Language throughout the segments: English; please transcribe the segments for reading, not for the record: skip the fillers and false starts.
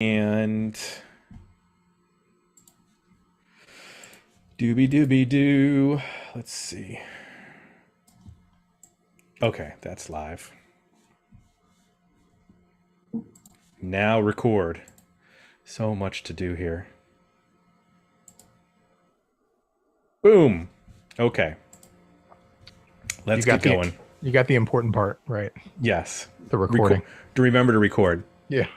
And doobie doobie doo. Let's see. Okay, that's live. Now record. So much to do here. Boom. Okay. Let's get going. You got the important part, right? Yes. The recording. To remember to record. Yeah.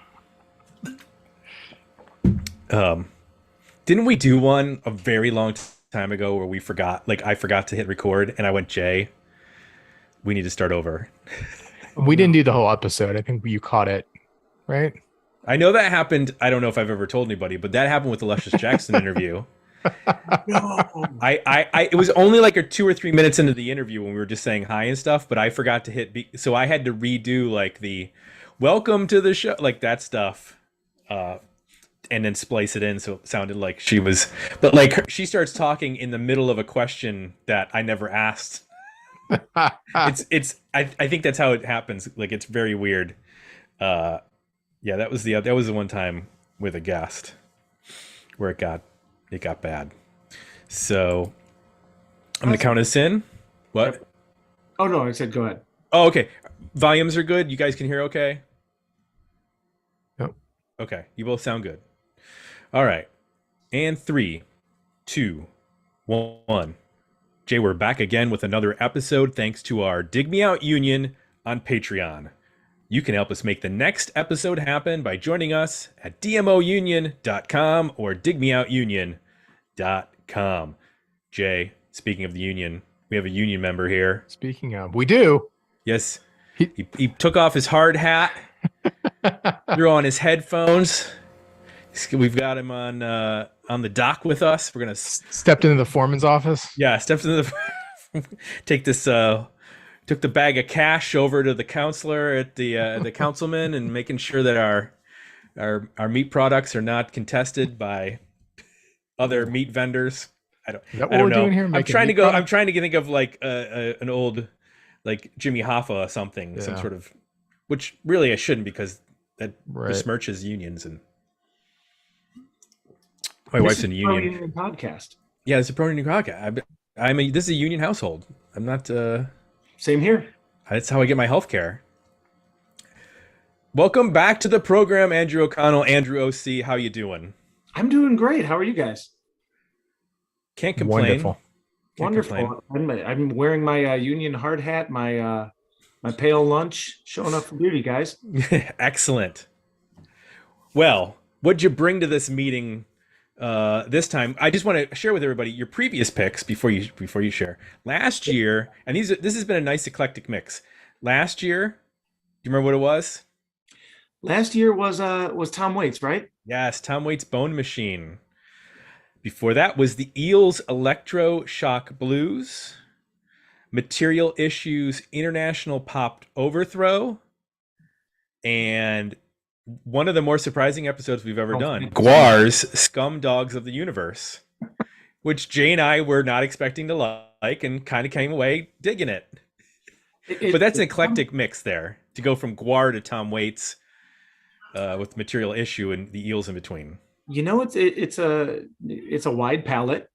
Didn't we do one a very long time ago where we forgot, like I forgot to hit record and I went, Jay, we need to start over. We didn't do the whole episode. I think you caught it, right? I know that happened. I don't know if I've ever told anybody, but that happened with the Luscious Jackson interview. No. It was only like 2 or 3 minutes into the interview when we were just saying hi and stuff, but I forgot to hit so I had to redo like the welcome to the show, like that stuff, and then splice it in so it sounded like she was, but like she starts talking in the middle of a question that I never asked. I think that's how it happens. Like it's very weird. Yeah, that was the one time with a guest where it got bad. So I'm gonna count us in. What? Oh no, I said go ahead. Oh, okay. Volumes are good. You guys can hear okay? Yep. Okay. You both sound good. All right. And 3, 2, 1. Jay, we're back again with another episode thanks to our Dig Me Out Union on Patreon. You can help us make the next episode happen by joining us at dmounion.com or digmeoutunion.com. Jay, speaking of the union, we have a union member here. Speaking of, we do. Yes. He took off his hard hat, threw on his headphones. We've got him on the dock with us. We're gonna stepped into the foreman's office. Yeah, stepped into the take this. Took the bag of cash over to the counselor at the councilman and making sure that our meat products are not contested by other meat vendors. I don't know. Doing here? I'm trying to go. Product? I'm trying to think of like an old like Jimmy Hoffa or something, some sort of, which really I shouldn't because that besmirches unions and. My wife's in a union podcast. Yeah, it's a pro union podcast. This is a union household. I'm not. Same here. That's how I get my health care. Welcome back to the program, Andrew O'Connell. Andrew OC, how you doing? I'm doing great. How are you guys? Can't complain. Wonderful. I'm wearing my union hard hat, my pale lunch, showing up for duty, guys. Excellent. Well, what'd you bring to this meeting? This time, I just want to share with everybody your previous picks before you share. Last year, and this has been a nice eclectic mix. Last year, do you remember what it was? Last year was Tom Waits, right? Yes, Tom Waits' Bone Machine. Before that was the Eels Electro Shock Blues, Material Issues International Popped Overthrow, and one of the more surprising episodes we've ever done, Guar's Scum Dogs of the Universe, which Jay and I were not expecting to like and kind of came away digging it. But that's an eclectic mix there, to go from Guar to Tom Waits with Material Issue and the Eels in between. You know, it's a wide palette.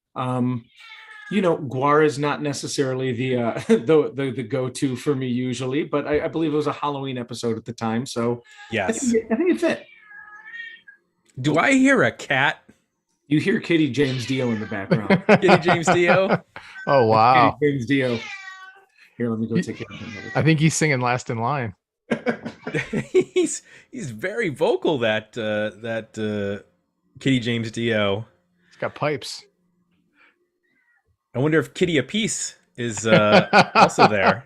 Guar is not necessarily the go-to for me usually, but I believe it was a Halloween episode at the time, so yes, I think it fit. Do I hear a cat? You hear Kitty James Dio in the background. Kitty James Dio. Oh wow, Kitty James Dio. Here, let me go take care of him. I think he's singing Last in Line. he's very vocal. That Kitty James Dio. He's got pipes. I wonder if Kitty Apiece is also there.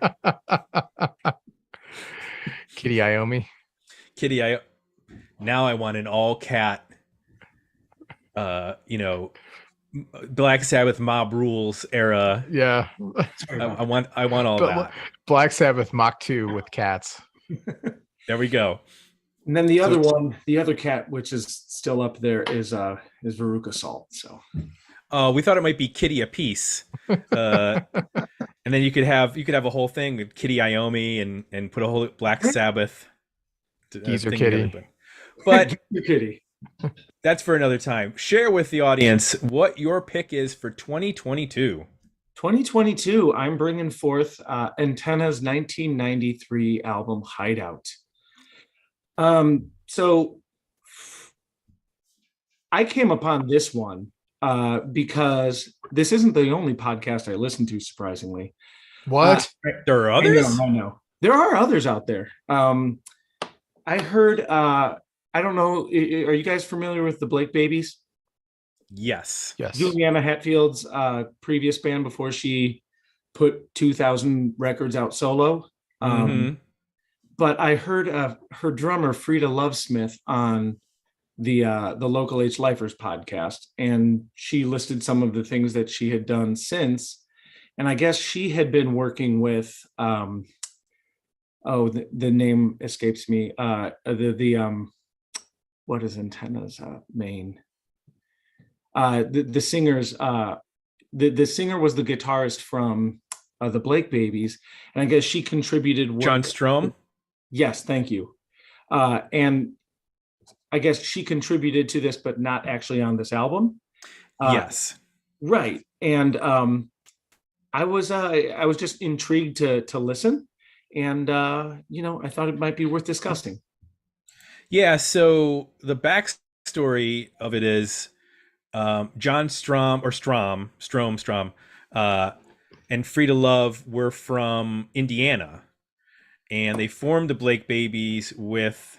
Kitty Iommi. Now I want an all cat. Black Sabbath Mob Rules era. Yeah. I want all that. Black Sabbath Mach 2 with cats. There we go. And then the other cat, which is still up there, is Veruca Salt. So. We thought it might be Kitty Apiece, and then you could have a whole thing with Kitty Iommi and put a whole Black Sabbath. Geezer Kitty, but Kitty. That's for another time. Share with the audience what your pick is for 2022. 2022, I'm bringing forth Antenna's 1993 album Hideout. So I came upon this one because this isn't the only podcast I listen to, surprisingly. What? There are I know, others? I know. There are others out there. I heard, I don't know, are you guys familiar with the Blake Babies? Yes. Yes. Juliana Hatfield's previous band before she put 2,000 records out solo. Mm-hmm. But I heard her drummer Frida Lovesmith on the local H Lifers podcast, and she listed some of the things that she had done since. And I guess she had been working with the name escapes me. The what is Antenna's main? The singer's the singer was the guitarist from the Blake Babies, and I guess she contributed work. John Strom? Yes, thank you. And I guess she contributed to this, but not actually on this album. Yes. Right. And I was just intrigued to listen, and I thought it might be worth discussing. Yeah, so the backstory of it is John Strom, and Frida Love were from Indiana, and they formed the Blake Babies with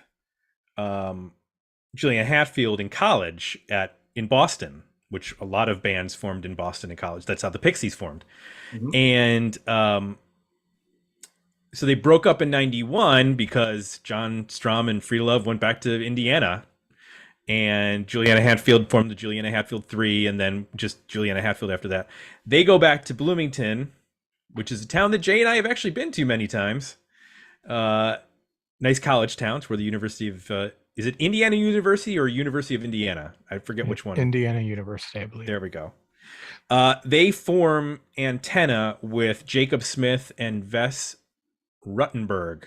Juliana Hatfield in college in Boston, which a lot of bands formed in Boston in college. That's how the Pixies formed. Mhm. And so they broke up in 91 because John Strom and Frida Love went back to Indiana, and Juliana Hatfield formed the Juliana Hatfield 3, and then just Juliana Hatfield after that. They go back to Bloomington, which is a town that Jay and I have actually been to many times. Nice college town. It's where the University of is it Indiana University or University of Indiana? I forget which one. Indiana University, I believe. There we go. They form Antenna with Jacob Smith and Wes Ruttenberg.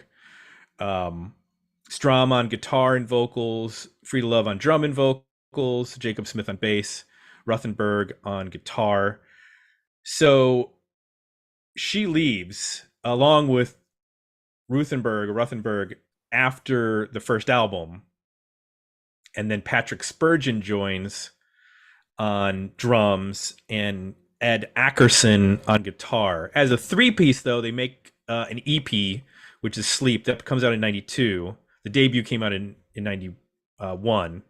Strom on guitar and vocals, Frida Love on drum and vocals, Jacob Smith on bass, Ruthenberg on guitar. So she leaves along with Ruthenberg after the first album. And then Patrick Spurgeon joins on drums and Ed Ackerson on guitar. As a three-piece, though, they make an EP, which is Sleep, that comes out in 92. The debut came out in 91.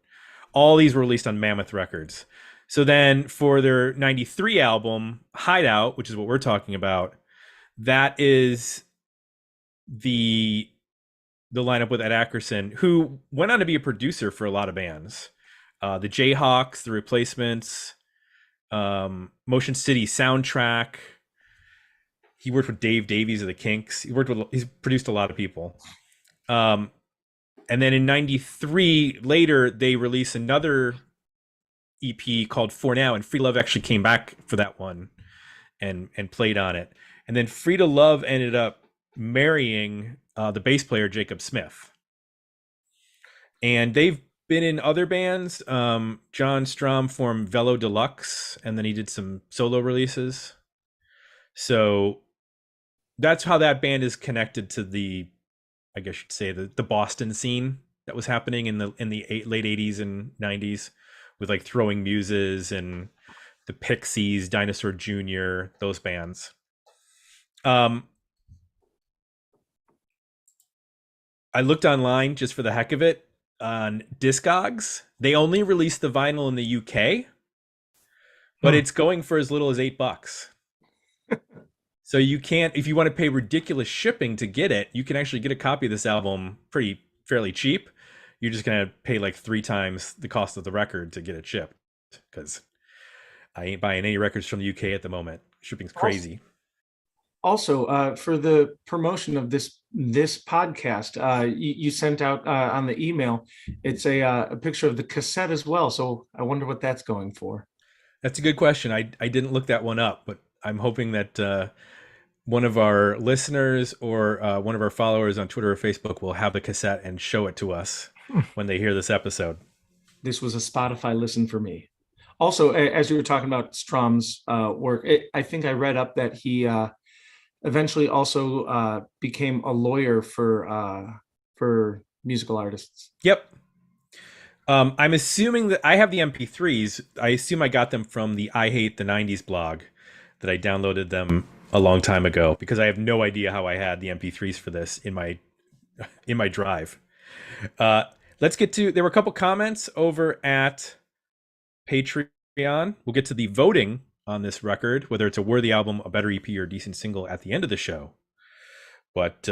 All these were released on Mammoth Records. So then for their 93 album, Hideout, which is what we're talking about, that is the lineup with Ed Ackerson, who went on to be a producer for a lot of bands. The Jayhawks, The Replacements, Motion City Soundtrack. He worked with Dave Davies of the Kinks. He's produced a lot of people. And then in 93, later, they released another EP called For Now, and Frida Love actually came back for that one and played on it. And then Frida Love ended up marrying the bass player Jacob Smith. And they've been in other bands. John Strom formed Velo Deluxe, and then he did some solo releases. So that's how that band is connected to I guess you'd say the Boston scene that was happening in the late 80s and 90s with like Throwing Muses and the Pixies, Dinosaur Jr., those bands. I looked online just for the heck of it on Discogs. They only released the vinyl in the UK, but it's going for as little as $8. So you can't, if you want to pay ridiculous shipping to get it, you can actually get a copy of this album fairly cheap. You're just going to pay like 3 times the cost of the record to get it shipped, because I ain't buying any records from the UK at the moment. Shipping's crazy. Also, for the promotion of this podcast, you sent out on the email, it's a picture of the cassette as well. So I wonder what that's going for. That's a good question. I didn't look that one up, but I'm hoping that one of our listeners or one of our followers on Twitter or Facebook will have the cassette and show it to us when they hear this episode. This was a Spotify listen for me. Also, as you were talking about Strom's work, I think I read up that he eventually also became a lawyer for musical artists. Yep. I'm assuming that I have the MP3s. I assume I got them from the I Hate the 90s blog that I downloaded them a long time ago because I have no idea how I had the MP3s for this in my drive. Uh, let's get to, there were a couple comments over at Patreon. We'll get to the voting on this record, whether it's a worthy album, a better EP, or a decent single at the end of the show. But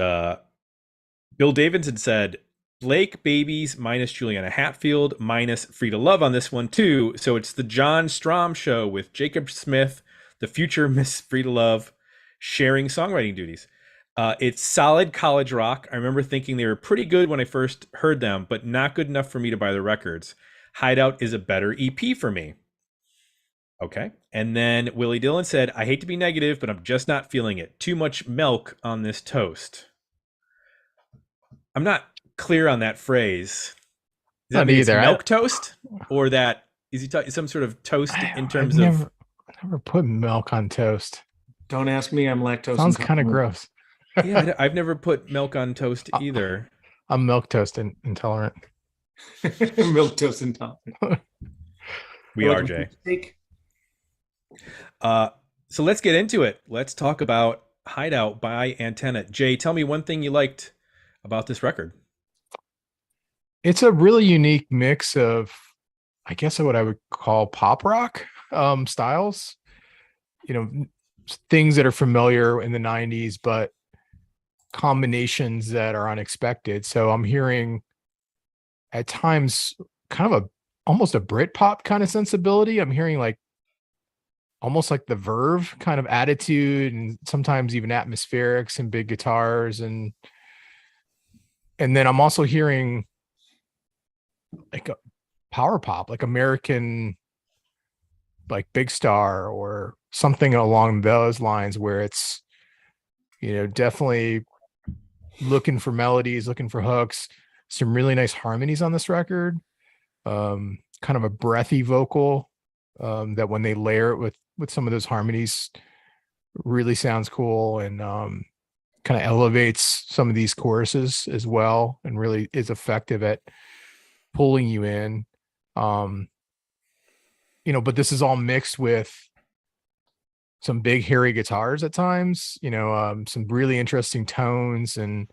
Bill Davidson said, Blake Babies minus Juliana Hatfield minus Frida Love on this one too. So it's the John Strom show with Jacob Smith, the future Miss Frida Love, sharing songwriting duties. It's solid college rock. I remember thinking they were pretty good when I first heard them, but not good enough for me to buy the records. Hideout is a better EP for me. Okay. And then Willie Dillon said, I hate to be negative, but I'm just not feeling it. Too much milk on this toast. I'm not clear on that phrase. Does that Not mean it's either. milk toast? Or that, is he talking some sort of toast in terms of... I've never put milk on toast. Don't ask me. I'm lactose Sounds kind of intolerant. gross. Yeah, I've never put milk on toast either. I'm milk toast intolerant. Milk toast intolerant. We are, Jay. So let's get into it. Let's talk about Hideout by Antenna. Jay, tell me one thing you liked about this record. It's a really unique mix of, I guess, what I would call pop rock styles. You know, things that are familiar in the 90s, but combinations that are unexpected. So I'm hearing at times kind of almost a Britpop kind of sensibility. I'm hearing like almost like the Verve kind of attitude, and sometimes even atmospherics and big guitars, and then I'm also hearing like a power pop, like American, like Big Star or something along those lines, where it's, you know, definitely looking for melodies, looking for hooks, some really nice harmonies on this record, kind of a breathy vocal that when they layer it with some of those harmonies really sounds cool, and kind of elevates some of these choruses as well, and really is effective at pulling you in. You know, but this is all mixed with some big hairy guitars at times, you know, some really interesting tones, and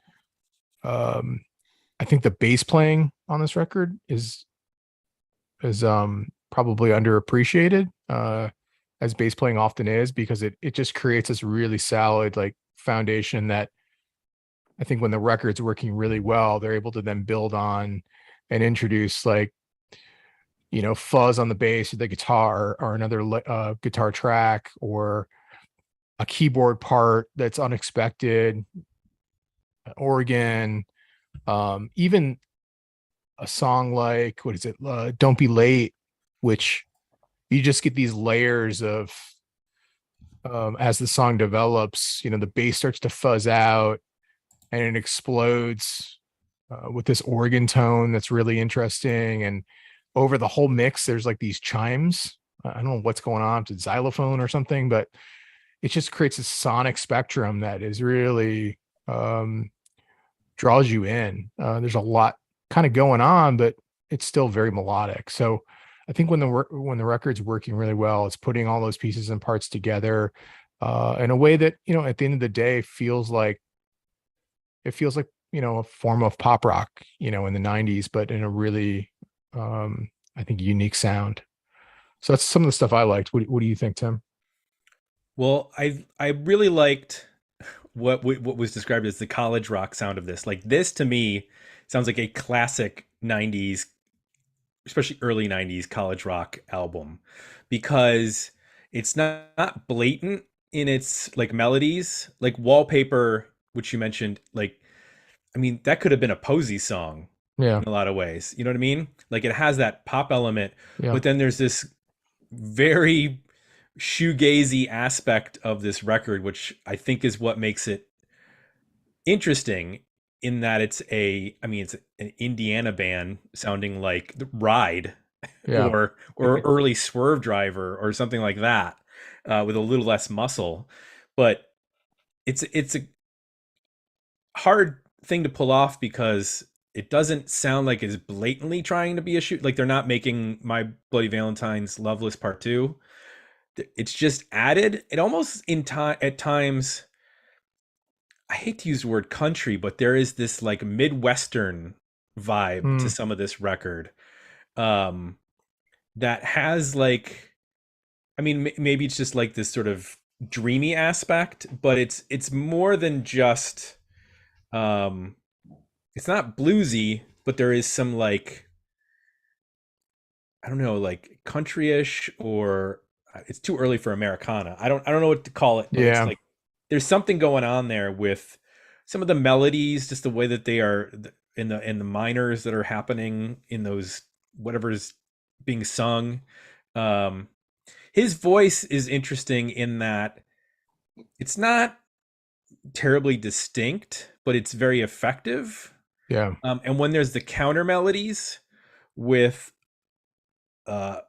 I think the bass playing on this record is probably underappreciated, as bass playing often is, because it just creates this really solid like foundation that I think when the record's working really well, they're able to then build on and introduce, like, you know, fuzz on the bass or the guitar, or another guitar track, or a keyboard part that's unexpected, organ, even a song like, what is it, Don't Be Late, which you just get these layers of, as the song develops, you know, the bass starts to fuzz out and it explodes with this organ tone that's really interesting. And over the whole mix, there's like these chimes. I don't know what's going on, it's a xylophone or something, but it just creates a sonic spectrum that is really draws you in. There's a lot kind of going on, but it's still very melodic. So I think when the record's working really well, it's putting all those pieces and parts together in a way that, you know, at the end of the day feels like, you know, a form of pop rock, you know, in the 90s, but in a really I think unique sound. So that's some of the stuff I liked. What do you think, Tim? Well, I really liked what was described as the college rock sound of this. Like, this to me sounds like a classic 90s, especially early 90s college rock album, because it's not blatant in its like melodies, like Wallpaper, which you mentioned. Like, I mean, that could have been a Posey song Yeah. in a lot of ways. You know what I mean? Like, it has that pop element, Yeah. but then there's this very shoegazy aspect of this record, which I think is what makes it interesting, in that it's an Indiana band sounding like the Ride, Yeah. or early Swerve Driver or something like that, with a little less muscle. But it's a hard thing to pull off because it doesn't sound like it's blatantly trying to be a shoot. Like they're not making My Bloody Valentine's Loveless Part Two. It's just added. It almost in time at times. I hate to use the word country, but there is this like Midwestern vibe to Mm, some of this record, um, that has like, I mean, maybe it's just like this sort of dreamy aspect, but it's more than just, um, it's not bluesy, but there is some like, I don't know, like countryish, or it's too early for Americana. I don't know what to call it, but it's yeah. like there's something going on there with some of the melodies, just the way that they are in the minors that are happening in those whatever's being sung. Um, his voice is interesting in that it's not terribly distinct, but it's very effective. Yeah. And when there's the counter melodies with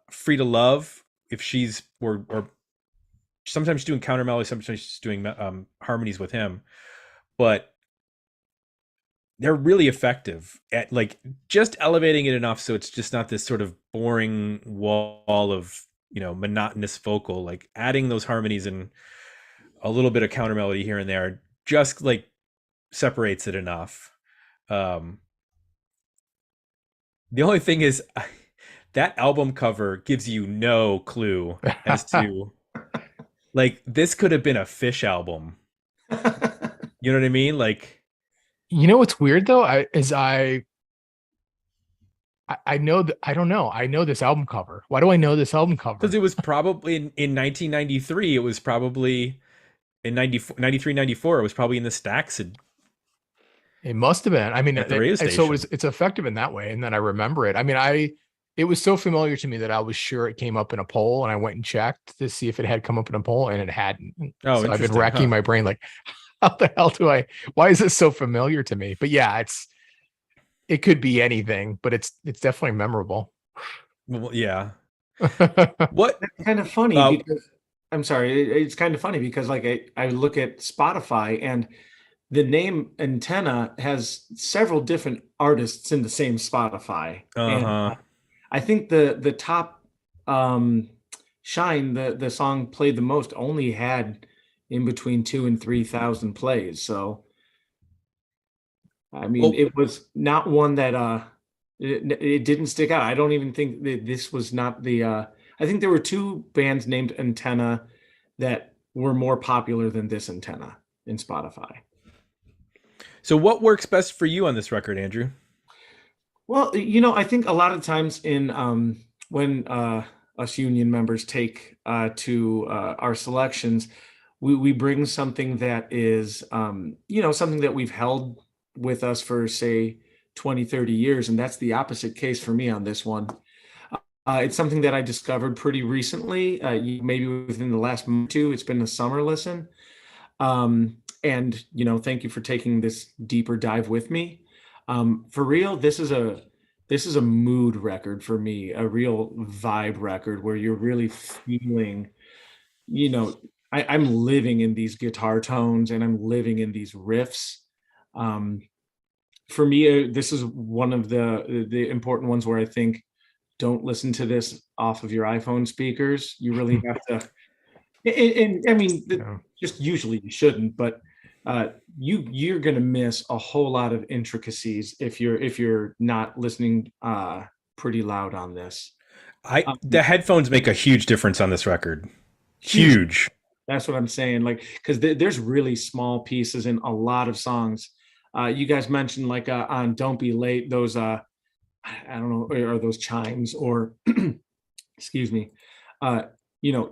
Free to Love, if she's or sometimes she's doing counter melodies, sometimes she's doing harmonies with him, but they're really effective at like just elevating it enough so it's just not this sort of boring wall of, monotonous vocal. Like adding those harmonies and a little bit of counter melody here and there just like separates it enough. Um, the only thing is that album cover gives you no clue as to, like, this could have been a Fish album. You know what I mean? Like, You know what's weird though? I know that I don't know. I know this album cover. Why do I know this album because cover? it was probably in 1993, it was probably in 94, 93, 94, it was probably in the stacks It must have been. I mean, at the radio so station. it's effective in that way. And then I remember it. I mean, it was so familiar to me that I was sure it came up in a poll, and I went and checked to see if it had come up in a poll, and it hadn't. Oh, So I've been interesting, racking huh? my brain like, how the hell why is this so familiar to me? But yeah, it could be anything, but it's definitely memorable. Well, yeah. What? That's kind of funny Uh, because I'm sorry, it's kind of funny because like I look at Spotify and the name Antenna has several different artists in the same Spotify. And uh-huh. I think the top um Shine, the song played the most, only had in between 2 and 3 thousand plays. So I mean, Well, it was not one that it didn't stick out. I don't even think that this was not the I think there were two bands named Antenna that were more popular than this Antenna in Spotify. so what works best for you on this record, Andrew? Well, I think a lot of times in when us union members take to our selections, we bring something that is something that we've held with us for say 20, 30 years, and that's the opposite case for me on this one. It's something that I discovered pretty recently, maybe within the last month or two. It's been a summer listen. And thank you for taking this deeper dive with me. For real, this is a mood record for me, a real vibe record where you're really feeling, you know, I'm living in these guitar tones and I'm living in these riffs. Um, for me, this is one of the important ones where I think don't listen to this off of your iPhone speakers. You really have to, and I mean, Yeah. just usually you shouldn't, but uh, you're gonna miss a whole lot of intricacies if you're not listening pretty loud on this. The headphones make a huge difference on this record. Huge. Huge. That's what I'm saying. Like, because there's really small pieces in a lot of songs. You guys mentioned like on "Don't Be Late," those I don't know, are those chimes or excuse me, uh,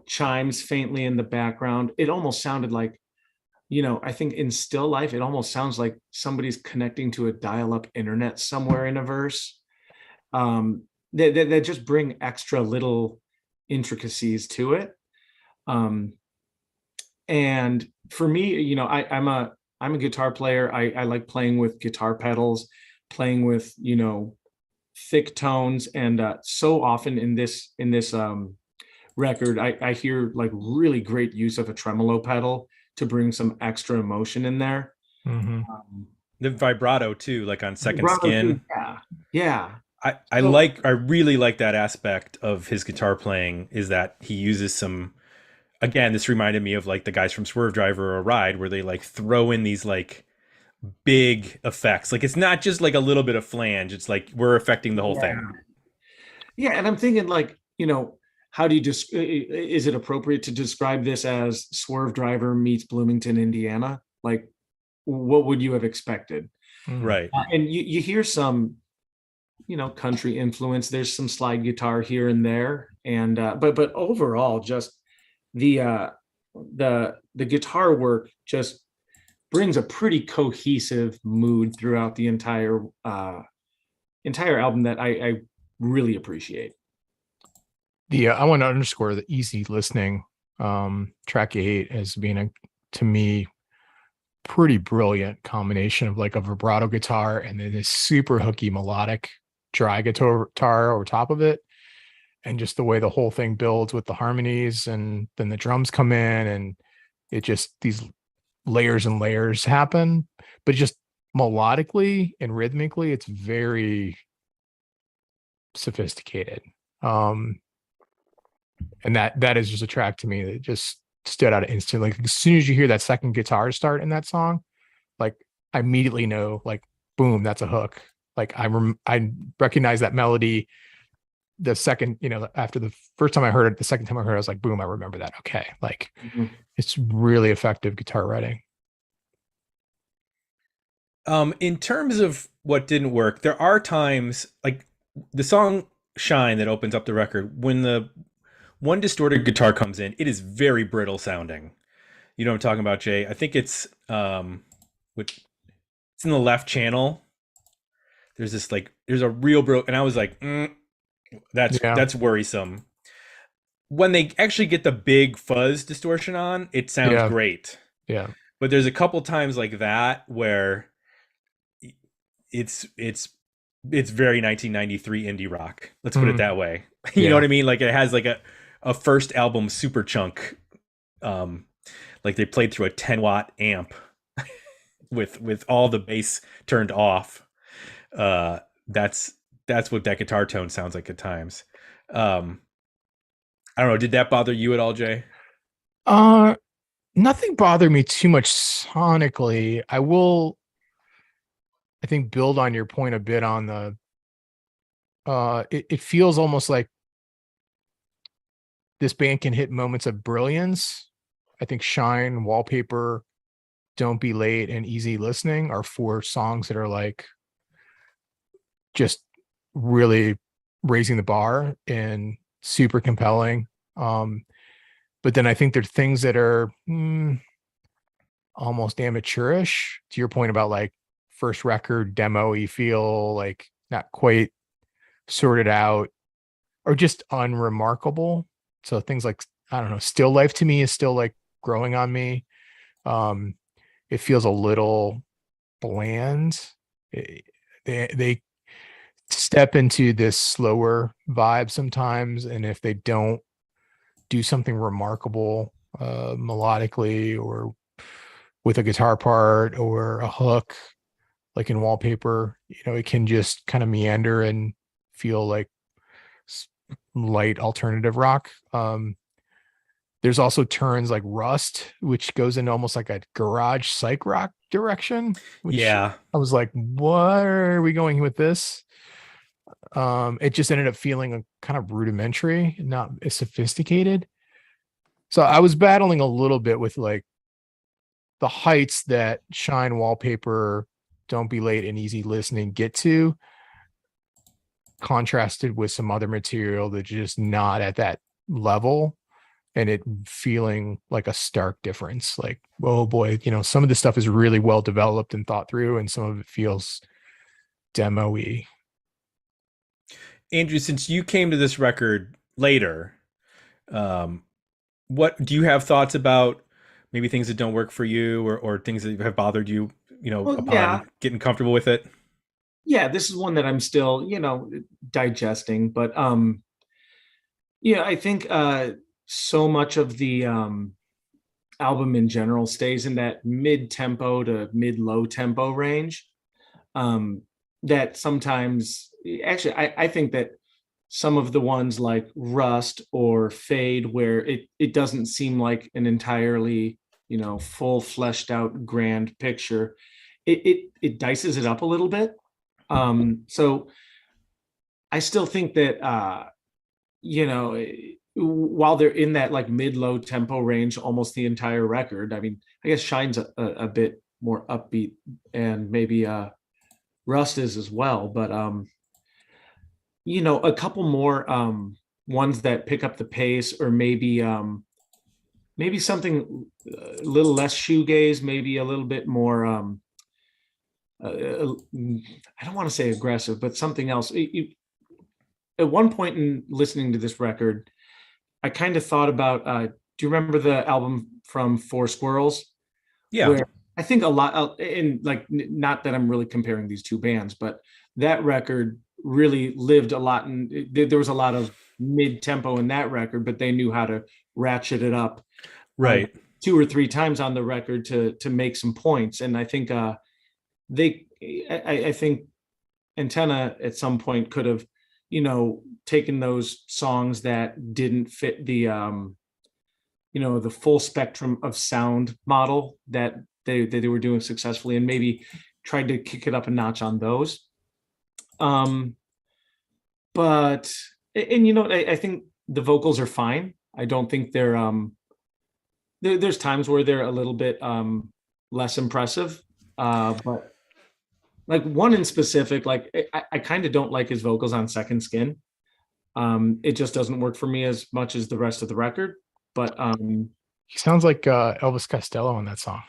chimes faintly in the background. It almost sounded like, I think in still life, it almost sounds like somebody's connecting to a dial-up internet somewhere in a verse. That just bring extra little intricacies to it. Um, and for me, I'm a guitar player. I like playing with guitar pedals, playing with, thick tones, and so often in this record, I hear like really great use of a tremolo pedal to bring some extra emotion in there. Mhm. The vibrato too, like on Second Vibrato too, Skin. yeah, yeah. So I really like that aspect of his guitar playing, is that he uses some, again, this reminded me of like the guys from Swerve Driver or Ride, where they like throw in these like big effects. Like it's not just like a little bit of flange, it's like we're affecting the whole thing. yeah, yeah, and I'm thinking like, how do you just is it appropriate to describe this as Swerve Driver meets Bloomington, Indiana? Like, what would you have expected? Mhm. Right. And you hear some, country influence. There's some slide guitar here and there, and but overall, just the the guitar work just brings a pretty cohesive mood throughout the entire album that I really appreciate. I want to underscore the easy listening track 8 as being a, to me, pretty brilliant combination of like a vibrato guitar and then this super hooky melodic dry guitar over top of it, and just the way the whole thing builds with the harmonies, and then the drums come in, and it just, these layers and layers happen, but just melodically and rhythmically it's very sophisticated. um and that is just a track to me that just stood out instantly. Like, as soon as you hear that second guitar start in that song, like I immediately know, like, boom, that's a hook. Like I recognize that melody the second, after the first time I heard it, the second time I heard it, I was like, boom, I remember that. Okay. Like, Mhm. it's really effective guitar writing. In terms of what didn't work, there are times like the song Shine that opens up the record, when the one distorted guitar comes in, it is very brittle sounding. You know what I'm talking about, Jay? I think it's which it's in the left channel. There's this like there's a real bro, and I was like, Yeah. that's worrisome. When they actually get the big fuzz distortion on, it sounds Yeah. great. Yeah. But there's a couple times like that where it's it's it's very 1993 indie rock. Let's put it Mhm. that way. You know Yeah. what I mean? Like it has like a first album super chunk. Um, like they played through a 10-watt amp with all the bass turned off. Uh, that's that's what that guitar tone sounds like at times. Um, I don't know. Did that bother you at all, Jay? Uh, Nothing bothered me too much sonically. I will, I think, build on your point a bit on the it feels almost like this band can hit moments of brilliance. I think Shine, Wallpaper, Don't Be Late, and Easy Listening are 4 songs that are like just really raising the bar and super compelling. But then I think there are things that are almost amateurish, to your point about like first record demo, you feel like not quite sorted out or just unremarkable. So things like, I don't know, Still Life to me is still like growing on me. Um, it feels a little bland. Eh, they step into this slower vibe sometimes, and if they don't do something remarkable melodically or with a guitar part or a hook, like in Wallpaper, it can just kind of meander and feel like light alternative rock. There's also turns like Rust, which goes into almost like a garage psych rock direction, which Yeah. I was like, what are we going with this? It just ended up feeling a kind of rudimentary, not as sophisticated. So I was battling a little bit with like the heights that Shine, Wallpaper, Don't Be Late, and Easy Listening get to, contrasted with some other material that's just not at that level, and it feeling like a stark difference. Like, oh boy, some of this stuff is really well developed and thought through, and some of it feels demo-y. Andrew, since you came to this record later, um, what do you have thoughts about maybe things that don't work for you or things that have bothered you, Well, yeah, upon getting comfortable with it? yeah, this is one that I'm still, digesting, but I think so much of the album in general stays in that mid tempo to mid low tempo range. Um, that sometimes, actually, I think that some of the ones like Rust or Fade, where it doesn't seem like an entirely, full fleshed out grand picture, it dices it up a little bit. So I still think that while they're in that like mid low tempo range almost the entire record, I mean, I guess Shine's a bit more upbeat, and maybe Rust is as well, but a couple more ones that pick up the pace, or maybe something a little less shoegaze, maybe a little bit more I don't want to say aggressive, but something else. At one point in listening to this record, I kind of thought about do you remember the album from Four Squirrels? Yeah. Where I think a lot, and like, not that I'm really comparing these two bands, but that record really lived a lot, and there was a lot of mid tempo in that record, but they knew how to ratchet it up Right. two or three times on the record to make some points. And I think they, I think Antenna at some point could have, taken those songs that didn't fit the full spectrum of sound model that they were doing successfully, and maybe tried to kick it up a notch on those. But and I think the vocals are fine. I don't think they're there's times where they're a little bit less impressive. But like one in specific, like I kind of don't like his vocals on Second Skin. It just doesn't work for me as much as the rest of the record. But He sounds like Elvis Costello in that song,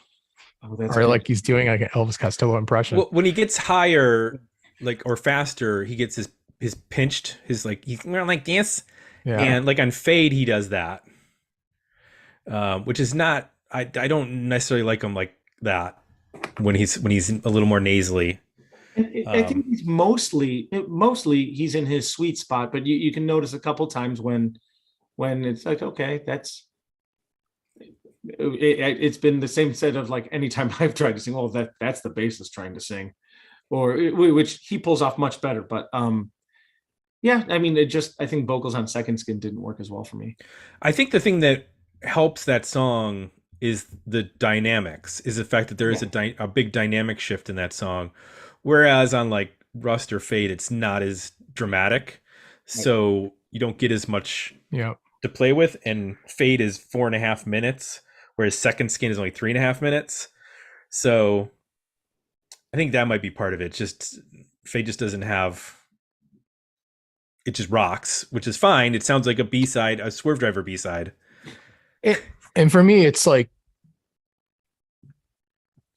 that's or good. like he's doing like an Elvis Costello impression. Well, when he gets higher, like, or faster, he gets his pinched, his like, he's like this, Yeah. and like on Fade he does that, which is not. I don't necessarily like him like that when he's a little more nasally. And I think he's mostly he's in his sweet spot, but you can notice a couple times when it's like, okay, it's been the same set of like, anytime I've tried to sing, oh, that's the bassist trying to sing, or which he pulls off much better. But yeah, I mean, I think vocals on Second Skin didn't work as well for me. I think the thing that helps that song is the dynamics, is the fact that there is a big dynamic shift in that song, whereas on like Rust or Fade, it's not as dramatic, so you don't get as much to play with. And Fade is 4.5 minutes, whereas Second Skin is only 3.5 minutes. So I think that might be part of it. Just Fade just doesn't have. It just rocks, which is fine. It sounds like a B-side, a Swerve Driver B-side. And for me, it's like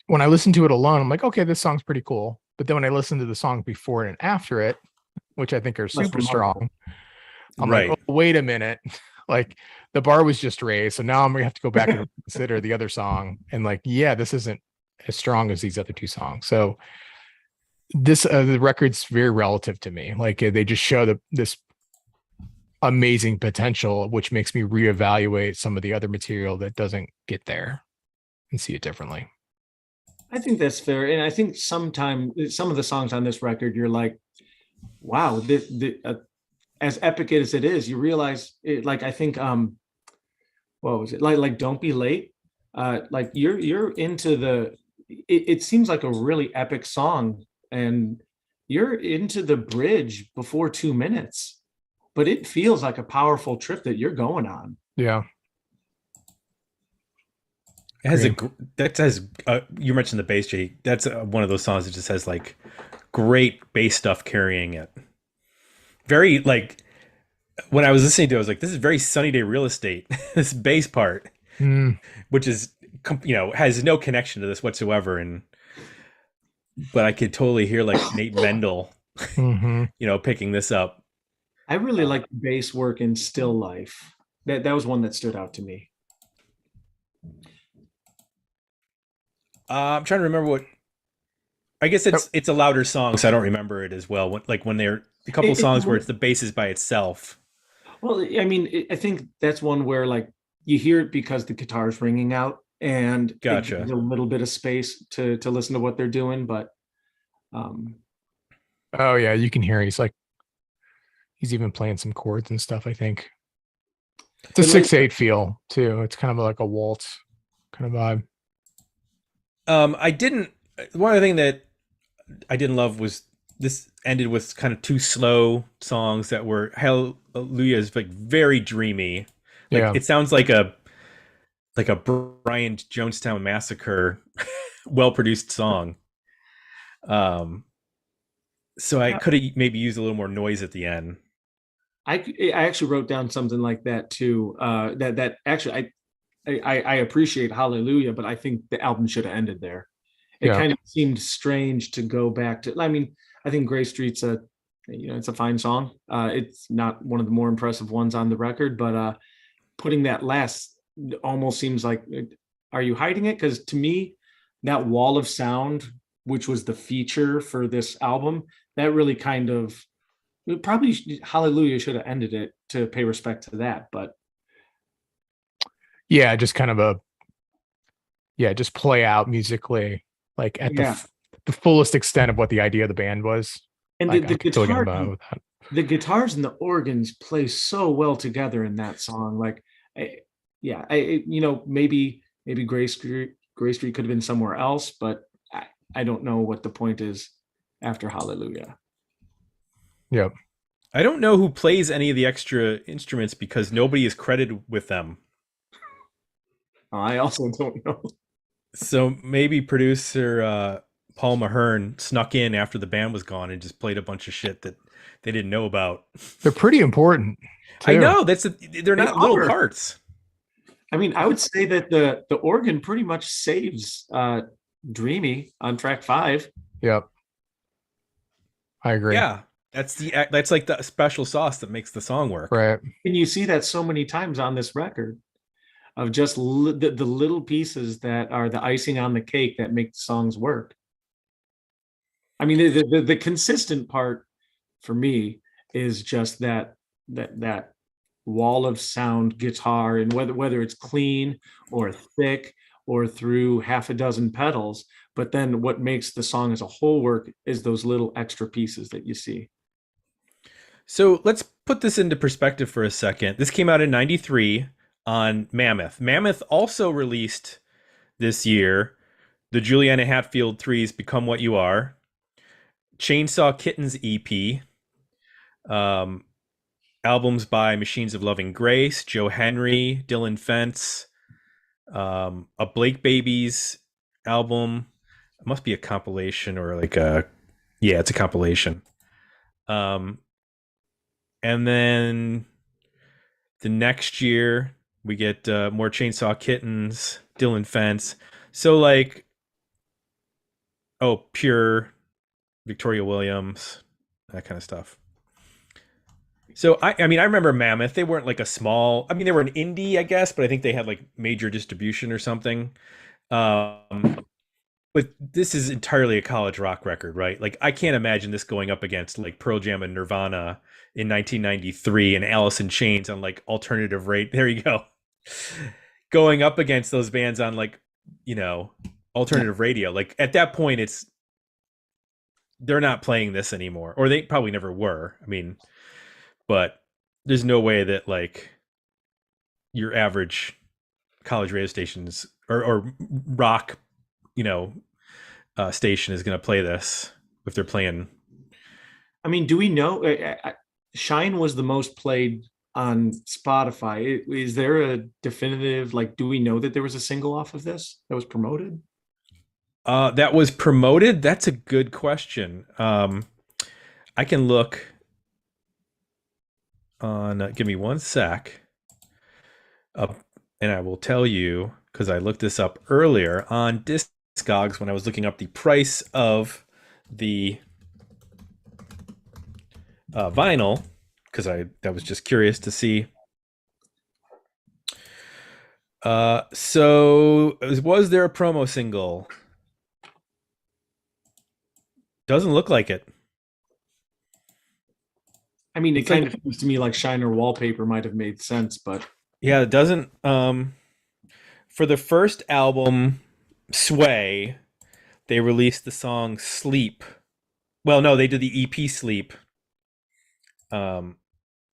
when I listen to it alone, I'm like, okay, this song's pretty cool. But then when I listen to the song before and after it, which I think are super strong, I'm like, oh, wait a minute. Like the bar was just raised. So now I'm gonna have to go back and consider the other song. And like, yeah, this isn't as strong as these other two songs. So this the record's very relative to me. Like they just show this amazing potential, which makes me reevaluate some of the other material that doesn't get there and see it differently. I think that's fair, and I think sometimes some of the songs on this record, you're like, wow, as epic as it is, you realize it. Like I think what was it, like Don't Be Late, like you're into the. It seems like a really epic song, and you're into the bridge before 2 minutes, but it feels like a powerful trip that you're going on. Yeah. It has you mentioned the bass, Jay. That's one of those songs that just has like great bass stuff carrying it. Very like when I was listening to it, I was like, this is very Sunny Day Real Estate. This bass part, which is has no connection to this whatsoever, but I could totally hear like Nate Mendel, picking this up. I really like the bass work in Still Life. That was one that stood out to me. I'm trying to remember what. I guess it's a louder song, so I don't remember it as well. When they're a couple songs where it's the bass is by itself. Well, I mean, I think that's one where like you hear it because the guitar's ringing out, and it Gotcha. gives a little bit of space to listen to what they're doing. But um, Oh yeah, you can hear he's even playing some chords and stuff, I think. It's a it like 6/8 feel too. It's kind of like a waltz kind of vibe. I didn't. One of the things that I didn't love was this ended with kind of two slow songs that were Hallelujah is like very dreamy. Like Yeah. it sounds like a Brian Jonestown Massacre well produced song. Um, so I could have maybe used a little more noise at the end. I actually wrote down something like that too. That actually I appreciate Hallelujah, but I think the album should have ended there. It Yeah. kind of seemed strange to go back to. I mean, I think Gray Street's it's a fine song. It's not one of the more impressive ones on the record, but putting that last almost seems like, are you hiding it? Because to me, that wall of sound, which was the feature for this album, that really kind of probably Hallelujah should have ended it to pay respect to that. But Yeah, just kind of just play out musically, like at yeah, the fullest extent of what the idea of the band was. and I could totally get about with that. the guitars and the organs play so well together in that song. Like, yeah, maybe Gray Street could have been somewhere else, but I don't know what the point is after Hallelujah. Yeah. I don't know who plays any of the extra instruments because nobody is credited with them. I also don't know. So maybe producer Paul Mahern snuck in after the band was gone and just played a bunch of shit that they didn't know about. They're pretty important too. I know they're not little parts. I mean, I would say that the organ pretty much saves Dreamy on track 5. Yep. I agree. Yeah, that's like the special sauce that makes the song work. Right. And you see that so many times on this record of just the little pieces that are the icing on the cake that make the songs work. I mean, the consistent part for me is just that wall of sound guitar, and whether it's clean or thick or through half a dozen pedals, but then what makes the song as a whole work is those little extra pieces that you see. So let's put this into perspective for a second. This came out in '93 on Mammoth. Mammoth also released this year the Juliana Hatfield Three's Become What You Are, Chainsaw Kittens EP, albums by Machines of Loving Grace, Joe Henry, Dylan Fence, a Blake Babies album. It must be a compilation or it's a compilation. And then the next year we get more Chainsaw Kittens, Dylan Fence. So Pure, Victoria Williams, that kind of stuff. So I mean I remember Mammoth. They weren't like a small. I mean they were an indie, I guess, but I think they had like major distribution or something. But this is entirely a college rock record, right? Like I can't imagine this going up against like Pearl Jam and Nirvana in 1993 and Alice in Chains on like alternative rate. There you go. Going up against those bands on alternative radio. Like at that point they're not playing this anymore, or they probably never were. I mean, but there's no way that like your average college radio stations or rock, station is going to play this if they're playing. I mean, do we know Shine was the most played on Spotify? Is there a definitive, like, do we know that there was a single off of this that was promoted? That was promoted? That's a good question. I can look on, give me one sec. And I will tell you, because I looked this up earlier on Discogs when I was looking up the price of the vinyl, because I was just curious to see. So was there a promo single? Doesn't look like it. I mean, it It's kind like- of feels to me like Shiner Wallpaper might have made sense, but Yeah, it doesn't. For the first album, Sway, they released the song Sleep. Well, no, they did the EP Sleep,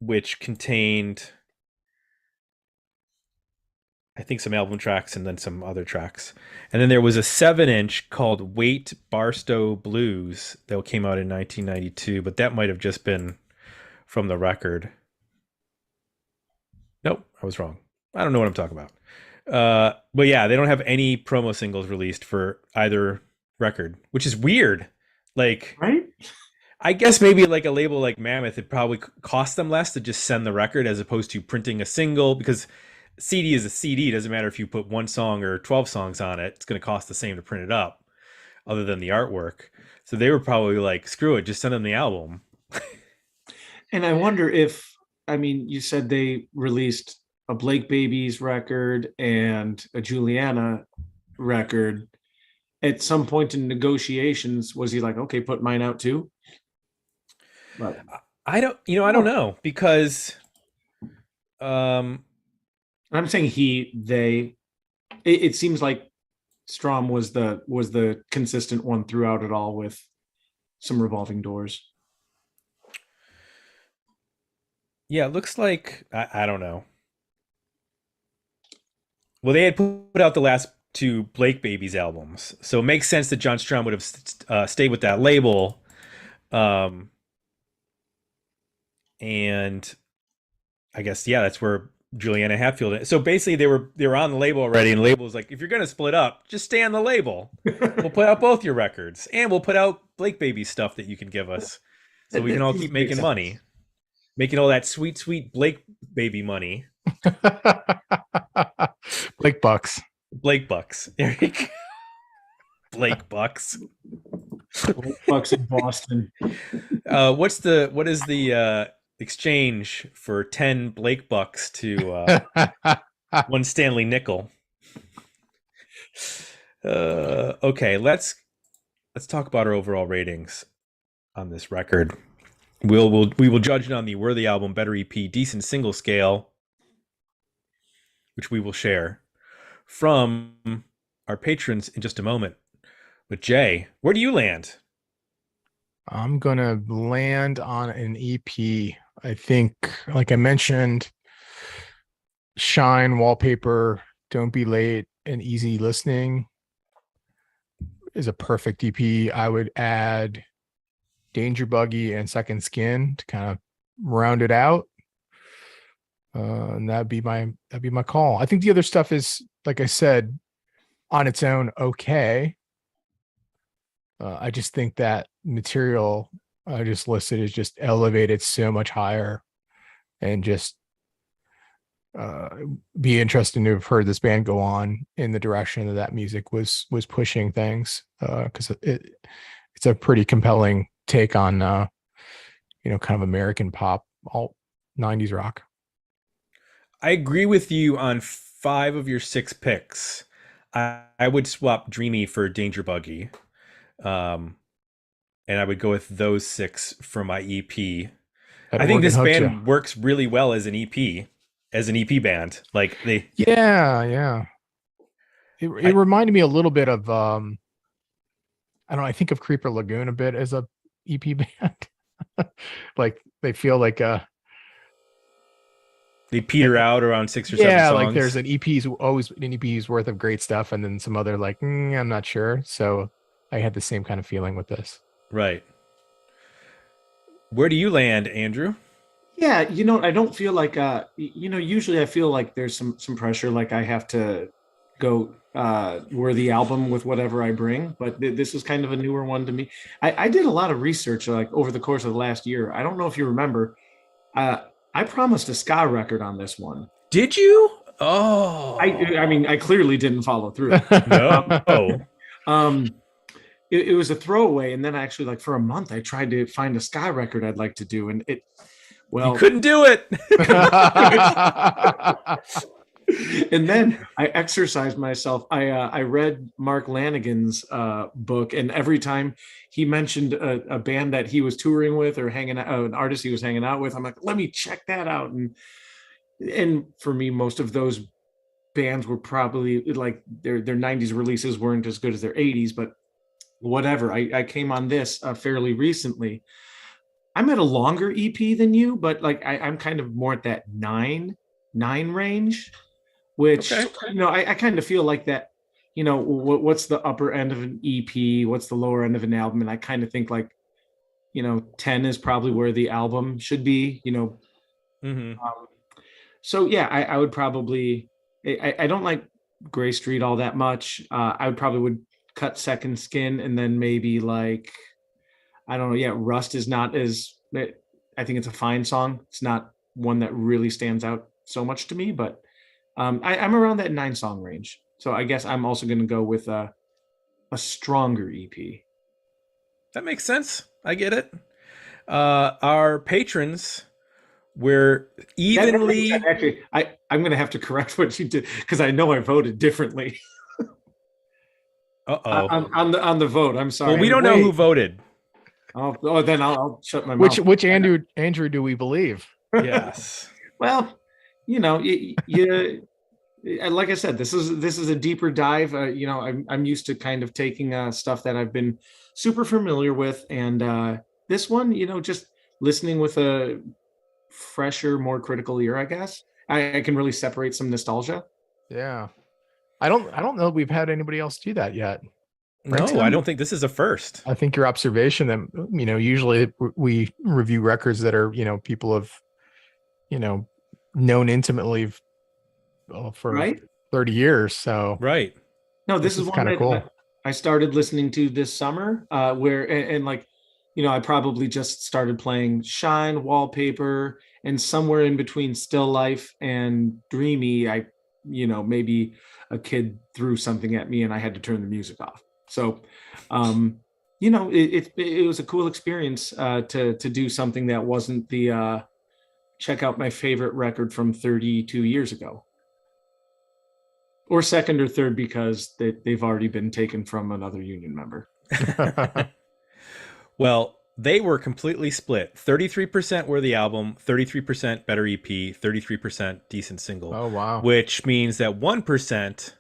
which contained, I think, some album tracks and then some other tracks. And then there was a 7-inch called Wait Barstow Blues that came out in 1992, but that might have just been from the record. Nope, I was wrong. I don't know what I'm talking about. But yeah, they don't have any promo singles released for either record, which is weird. Like, right? I guess maybe like a label like Mammoth, it probably cost them less to just send the record as opposed to printing a single, because CD is a CD. It doesn't matter if you put one song or 12 songs on it. It's going to cost the same to print it up, other than the artwork. So they were probably like, screw it, just send them the album. And I wonder if, I mean, you said they released a Blake Babies record and a Juliana record. At some point in negotiations, was he like, okay, put mine out too? But I don't know, because I'm saying they. It seems like Strom was the consistent one throughout it all, with some revolving doors. yeah, it looks like I don't know. Well, they had put out the last two Blake Babies albums, so it makes sense that John Strom would have stayed with that label. And I guess, yeah, that's where Juliana Hatfield. So basically, they were on the label already, and the label was like, if you're gonna split up, just stay on the label. We'll put out both your records, and we'll put out Blake Baby stuff that you can give us, so we can all keep making money, making all that sweet, sweet Blake Baby money. Blake Bucks. Blake Bucks. There you go. Blake Bucks. Bucks in Boston. What is the exchange for 10 Blake Bucks to one Stanley nickel? Okay, let's talk about our overall ratings on this record. We will judge it on the Worthy Album, Better EP, Decent Single scale, which we will share from our patrons in just a moment. But Jay, where do you land? I'm gonna land on an EP. I think, like I mentioned, Shine, Wallpaper, Don't Be Late, and Easy Listening is a perfect EP. I would add Danger Buggy and Second Skin to kind of round it out. And that'd be my call. I think the other stuff is, like I said, on its own okay. I just think that material I just listed is just elevated so much higher, and just be interesting to have heard this band go on in the direction that music was pushing things, because it's a pretty compelling take on kind of American pop, alt 90s rock. I agree with you on 5 of your 6 picks. I would swap Dreamy for Danger Buggy. And I would go with those 6 for my EP. I think this band works really well as an EP band. Like they, yeah. It reminded me a little bit of I don't know, I think of Creeper Lagoon a bit as a EP band. Like they feel like they peter out around 6 or 7 songs. Yeah, like there's an EP's worth of great stuff, and then some other like I'm not sure. So I had the same kind of feeling with this. Right. Where do you land, Andrew? Yeah, I don't feel like usually I feel like there's some pressure, like I have to go Worthy Album with whatever I bring, but this is kind of a newer one to me. I did a lot of research like over the course of the last year. I don't know if you remember, I promised a ska record on this one. Did you? Oh, I mean, I clearly didn't follow through. No. It was a throwaway, and then actually, like for a month, I tried to find a ska record I'd like to do, and you couldn't do it. And then I exercised myself. I read Mark Lanigan's book, and every time he mentioned a band that he was touring with or hanging out, an artist he was hanging out with, I'm like, let me check that out. And for me, most of those bands were probably like their 90s releases weren't as good as their 80s, but whatever. I came on this fairly recently. I'm at a longer EP than you, but like I'm kind of more at that nine range, which Okay. I kind of feel like that. What's the upper end of an EP? What's the lower end of an album? And I kind of think like 10 is probably where the album should be. Mm-hmm. So yeah, I would probably. I don't like Gray Street all that much. I would probably would cut Second Skin, and then maybe like I don't know. Yeah, Rust is not as. I think it's a fine song. It's not one that really stands out so much to me, but I'm around that 9-song range. So I guess I'm also going to go with a stronger EP. That makes sense. I get it. Our patrons were evenly. Actually, I'm going to have to correct what you did because I know I voted differently Uh-oh. on the vote. I'm sorry. Well, we don't know who voted. Oh, then I'll shut my mouth. Which Andrew do we believe? Yes. Well, like I said, this is a deeper dive. I'm used to kind of taking stuff that I've been super familiar with, and this one, just listening with a fresher, more critical ear, I guess. I can really separate some nostalgia. Yeah, I don't know that we've had anybody else do that yet. No, I don't think this is a first. I think your observation that usually we review records that are people have known intimately for right? 30 years. So right. No, this is kind of cool. I started listening to this summer, where like, I probably just started playing Shine, Wallpaper, and somewhere in between Still Life and Dreamy, maybe a kid threw something at me and I had to turn the music off. So, it was a cool experience to do something that wasn't the check out my favorite record from 32 years ago. Or second or third because they've already been taken from another union member. Well, they were completely split. 33% were the album, 33% better EP, 33% decent single. Oh, wow. Which means that 1%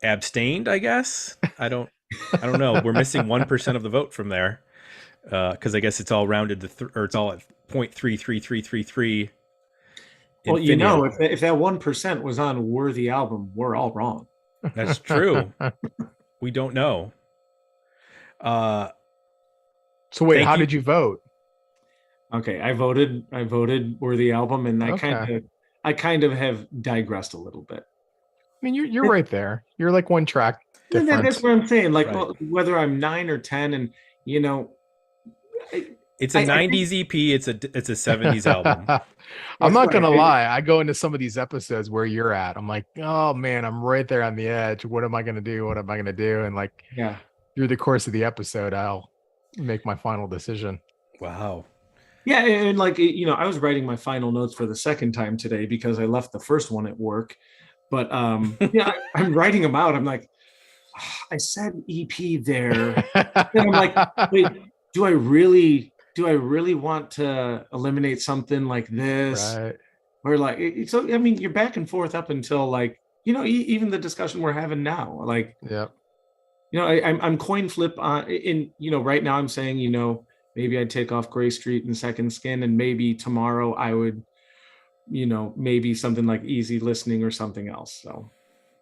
abstained, I guess. I don't know. We're missing 1% of the vote from there. Because I guess it's all rounded to or it's all at 0.33333. Well, if that 1% was on Worthy Album, we're all wrong. That's true. We don't know. So wait, how did you vote? Okay, I voted Worthy Album, and I kind of have digressed a little bit. I mean, you're right there. You're like one track difference. That's what I'm saying. Like, right. well, whether I'm 9 or 10, and it's a 90s EP. It's a 70s album. I'm not gonna lie. I go into some of these episodes where you're at. I'm like, oh man, I'm right there on the edge. What am I gonna do? What am I gonna do? And like, yeah, through the course of the episode, I'll make my final decision. Wow. Yeah, and like I was writing my final notes for the second time today because I left the first one at work. But I'm writing them out. I'm like, I said EP there. And I'm like, wait, do I really want to eliminate something like this? Right. Or like, so I mean, you're back and forth up until like, even the discussion we're having now. Like, yeah. I'm coin flip on right now I'm saying, maybe I'd take off Gray Street and Second Skin, and maybe tomorrow I would, maybe something like Easy Listening or something else. So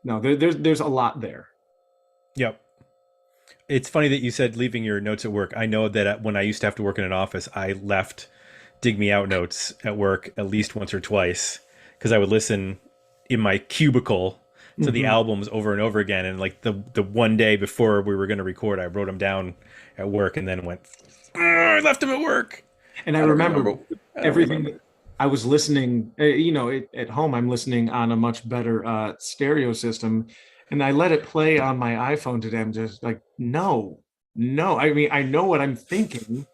no, there's a lot there. Yep. It's funny that you said leaving your notes at work. I know that when I used to have to work in an office, I left Dig Me Out notes at work at least once or twice because I would listen in my cubicle to the albums over and over again. And like the one day before we were going to record, I wrote them down at work and then went, I left them at work. And I remember everything. I was listening, at home, I'm listening on a much better stereo system. And I let it play on my iPhone today. I'm just like, no. I mean, I know what I'm thinking.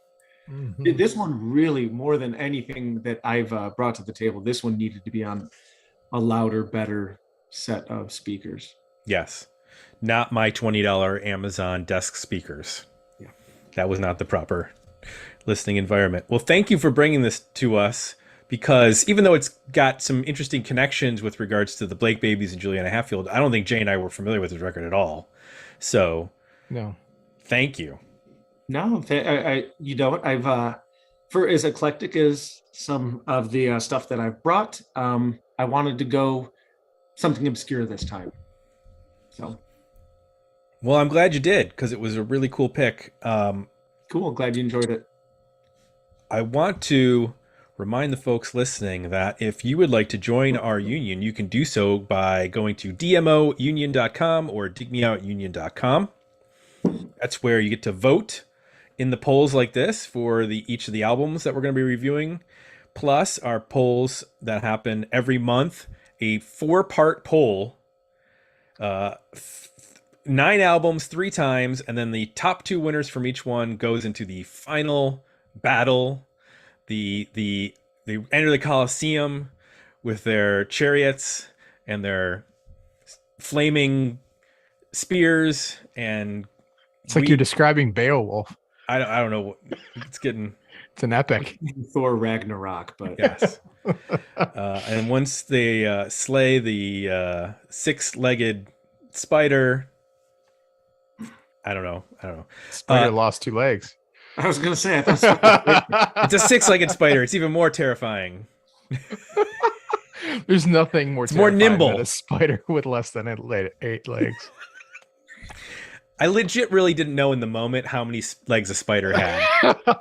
This one really, more than anything that I've brought to the table, this one needed to be on a louder, better set of speakers. Yes. Not my $20 Amazon desk speakers. Yeah. That was not the proper listening environment. Well, thank you for bringing this to us, because even though it's got some interesting connections with regards to the Blake Babies and Juliana Hatfield, I don't think Jay and I were familiar with his record at all. So, No. thank you. No, you don't. I've for as eclectic as some of the stuff that I've brought, I wanted to go something obscure this time. So Well, I'm glad you did, because it was a really cool pick. cool. Glad you enjoyed it. I want to remind the folks listening that if you would like to join our union, you can do so by going to dmounion.com or digmeoutunion.com. That's where you get to vote in the polls like this for each of the albums that we're going to be reviewing, plus our polls that happen every month, a 4-part poll, 9 albums 3 times, and then the top 2 winners from each one goes into the final battle. They enter the Colosseum with their chariots and their flaming spears, and It's like you're describing Beowulf. I don't know. It's getting. It's an epic. Thor Ragnarok, but Yes. And once they slay the 6-legged spider, I don't know. Spider lost 2 legs. I was gonna say I thought It's a 6-legged spider. It's even more terrifying. There's nothing more. It's more terrifying nimble. than a spider with less than 8 legs. I legit really didn't know in the moment how many legs a spider had.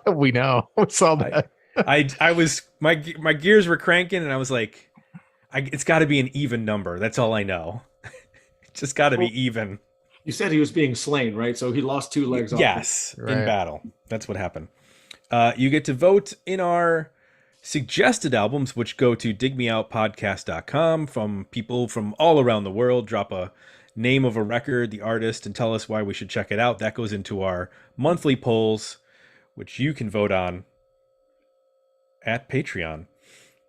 We know. We saw that. I was my gears were cranking, and I was like, it's got to be an even number. That's all I know. It's just got to be even. you said he was being slain, right? So he lost 2 legs off. Yes, in Right. battle. That's what happened. You get to vote in our suggested albums, which go to digmeoutpodcast.com from people from all around the world. Drop a name of a record, the artist, and tell us why we should check it out. That goes into our monthly polls, which you can vote on at Patreon.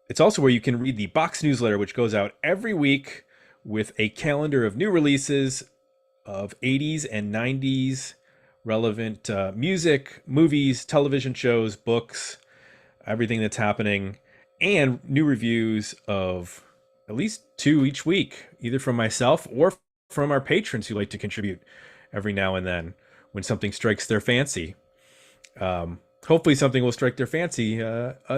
It's also where you can read the box newsletter, which goes out every week with a calendar of new releases of 80s and 90s relevant music, movies, television shows, books, everything that's happening, and new reviews of at least 2 each week, either from myself or from our patrons who like to contribute every now and then when something strikes their fancy. Hopefully something will strike their fancy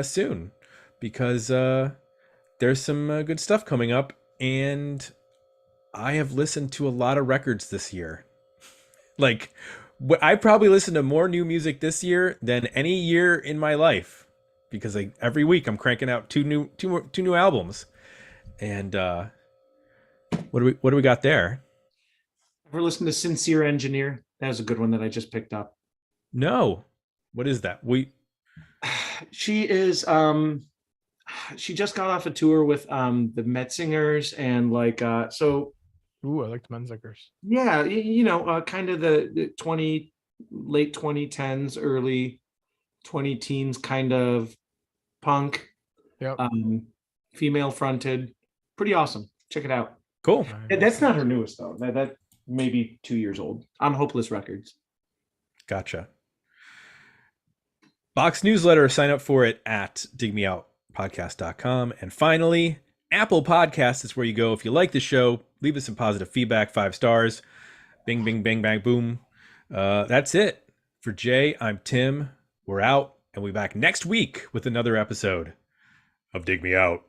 soon, because there's some good stuff coming up, and I have listened to a lot of records this year. Like, I probably listened to more new music this year than any year in my life, because every week I'm cranking out two new albums. And what do we got there? Ever listened to Sincere Engineer? That was a good one that I just picked up. No. What is that? She is she just got off a tour with the Metzingers, and so Ooh, I like the Menzingers. yeah, kind of the late 2010s, early 20 teens kind of punk. Yep. Female fronted, pretty awesome. Check it out. Cool. That's not her newest though. That may be 2 years old on Hopeless Records. Gotcha. Box newsletter, sign up for it at digmeoutpodcast.com. And finally, Apple Podcasts is where you go if you like the show. Leave us some positive feedback, 5 stars. Bing, bing, bang, bang, boom. That's it. For Jay, I'm Tim. We're out, and we'll be back next week with another episode of Dig Me Out.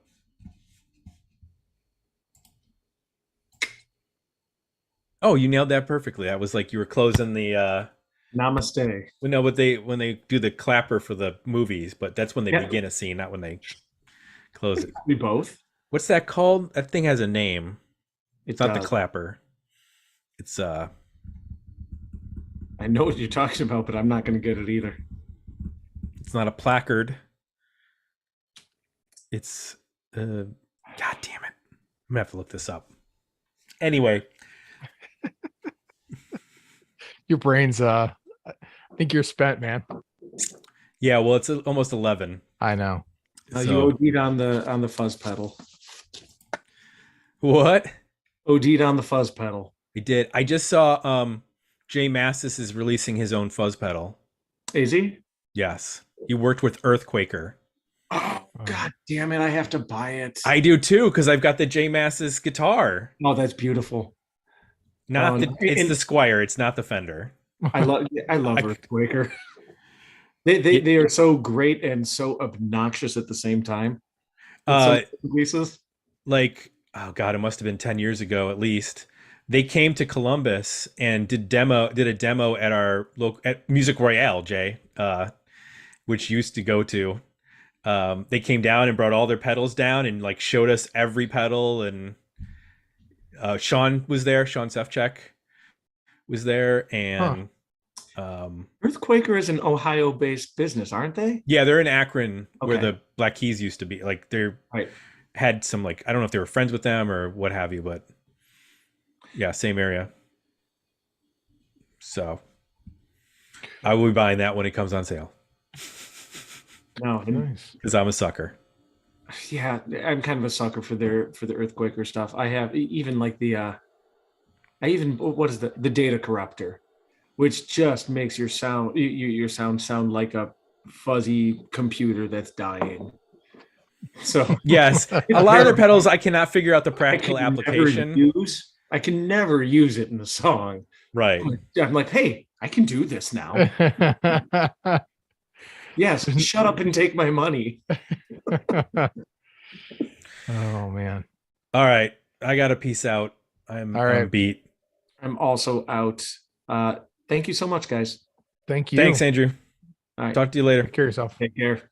Oh, you nailed that perfectly. That was like you were closing the Namaste. no, but when they do the clapper for the movies, but that's when they begin a scene, not when they close it. We both. What's that called? That thing has a name. It's not the does. clapper. It's I know what you're talking about, but I'm not going to get it either. It's not a placard. It's God damn it. I'm gonna have to look this up. Anyway. Your brain's I think you're spent, man. Yeah, well, it's almost 11. I know. You OD'd on the fuzz pedal. What? OD'd on the fuzz pedal. He did. I just saw Jay Massis is releasing his own fuzz pedal. Is he? Yes. He worked with Earthquaker. Oh, God damn it. I have to buy it. I do too, because I've got the Jay Massis guitar. Oh, that's beautiful. Not the it's and the Squire, it's not the Fender. I love Earthquaker. They are so great and so obnoxious at the same time. Pieces. Like, oh God, it must have been 10 years ago at least. They came to Columbus and did a demo at our local at Music Royale, Jay, which used to go to. They came down and brought all their pedals down and like showed us every pedal, and Sean was there. Sean Sefchek was there, and Earthquaker is an Ohio-based business, aren't they? Yeah, they're in Akron, where the Black Keys used to be. Like they're had some like I don't know if they were friends with them or what have you, but yeah, same area. So I will be buying that when it comes on sale. No, Nice. Because I'm a sucker. Yeah, I'm kind of a sucker for the Earthquaker stuff. I have even like what is the data corruptor, which just makes your sound sound like a fuzzy computer that's dying. So yes, a lot of their pedals I cannot figure out the practical application. I can never use it in a song. Right. I'm like, hey, I can do this now. Yes, shut up and take my money. Oh man. All right. I gotta peace out. I'm beat. I'm also out. Thank you so much, guys. Thank you. Thanks, Andrew. All right. Talk to you later. Take care of yourself. Take care.